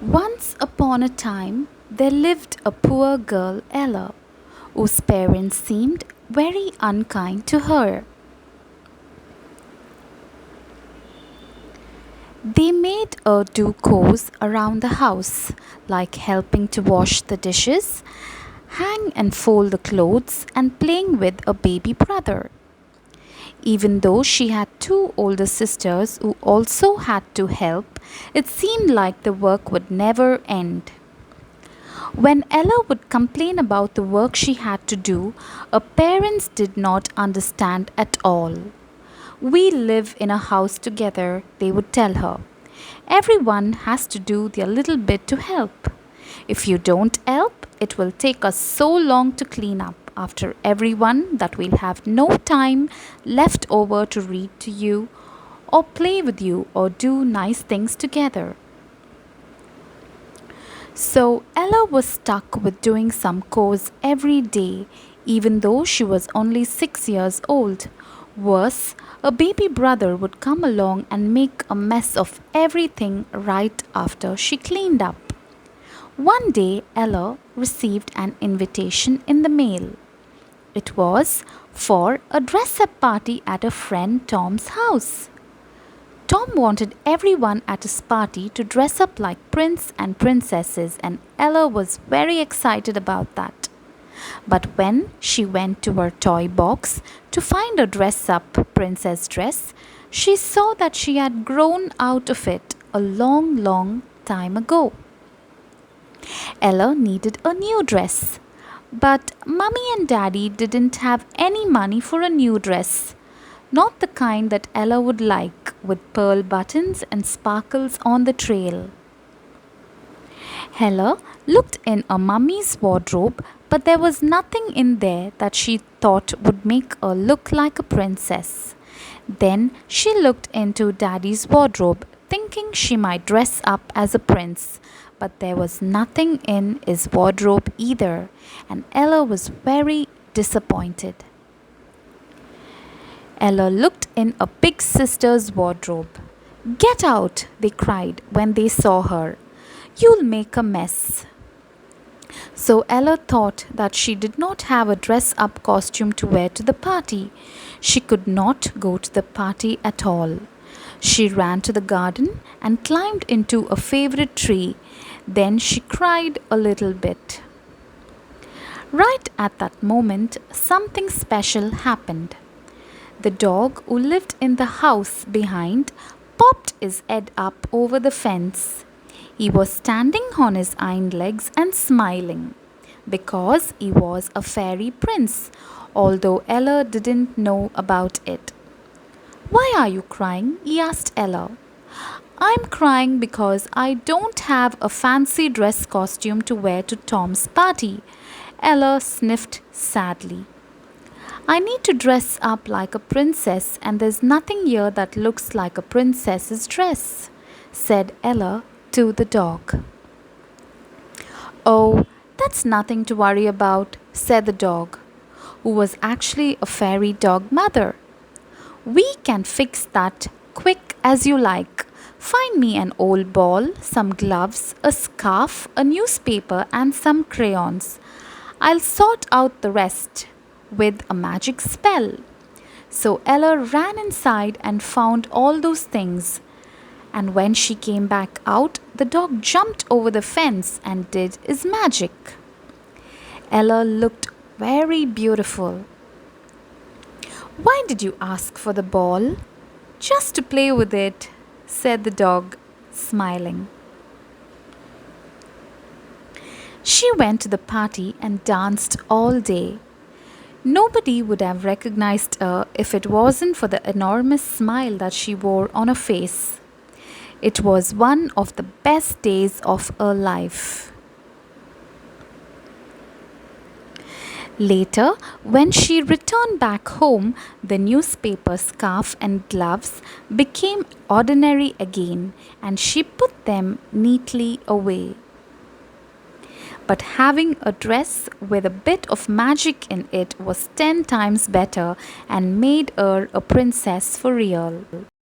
Once upon a time, there lived a poor girl, Ella, whose parents seemed very unkind to her. They made her do chores around the house, like helping to wash the dishes, hang and fold the clothes, and playing with a baby brother. Even though she had two older sisters who also had to help, it seemed like the work would never end. When Ella would complain about the work she had to do, her parents did not understand at all. We live in a house together, they would tell her. Everyone has to do their little bit to help. If you don't help, it will take us so long to clean up after everyone that we'll have no time left over to read to you or play with you or do nice things together. So Ella was stuck with doing some chores every day, even though she was only 6 years old. Worse, a baby brother would come along and make a mess of everything right after she cleaned up. One day, Ella received an invitation in the mail. It was for a dress up party at a friend Tom's house. Tom wanted everyone at his party to dress up like prince and princesses, and Ella was very excited about that. But when she went to her toy box to find a dress up princess dress, she saw that she had grown out of it a long, long time ago. Ella needed a new dress, but Mummy and Daddy didn't have any money for a new dress. Not the kind that Ella would like, with pearl buttons and sparkles on the trail. Ella looked in her mummy's wardrobe, but there was nothing in there that she thought would make her look like a princess. Then she looked into Daddy's wardrobe, thinking she might dress up as a prince, but there was nothing in his wardrobe either, and Ella was very disappointed. Ella looked in a big sister's wardrobe. "Get out!" they cried when they saw her. "You'll make a mess." So Ella thought that she did not have a dress up costume to wear to the party. She could not go to the party at all. She ran to the garden and climbed into a favorite tree. Then she cried a little bit. Right at that moment, something special happened. The dog who lived in the house behind popped his head up over the fence. He was standing on his hind legs and smiling because he was a fairy prince, although Ella didn't know about it. "Why are you crying?" he asked Ella. "I'm crying because I don't have a fancy dress costume to wear to Tom's party." Ella sniffed sadly. "I need to dress up like a princess, and there's nothing here that looks like a princess's dress," said Ella to the dog. "Oh, that's nothing to worry about," said the dog, who was actually a fairy dog mother. "We can fix that quick as you like. Find me an old ball, some gloves, a scarf, a newspaper, and some crayons. I'll sort out the rest with a magic spell." So Ella ran inside and found all those things. And when she came back out, the dog jumped over the fence and did his magic. Ella looked very beautiful. "Why did you ask for the ball?" "Just to play with it," said the dog, smiling. She went to the party and danced all day. Nobody would have recognized her if it wasn't for the enormous smile that she wore on her face. It was one of the best days of her life. Later, when she returned back home, the newspaper, scarf, and gloves became ordinary again, and she put them neatly away. But having a dress with a bit of magic in it was 10 times better and made her a princess for real.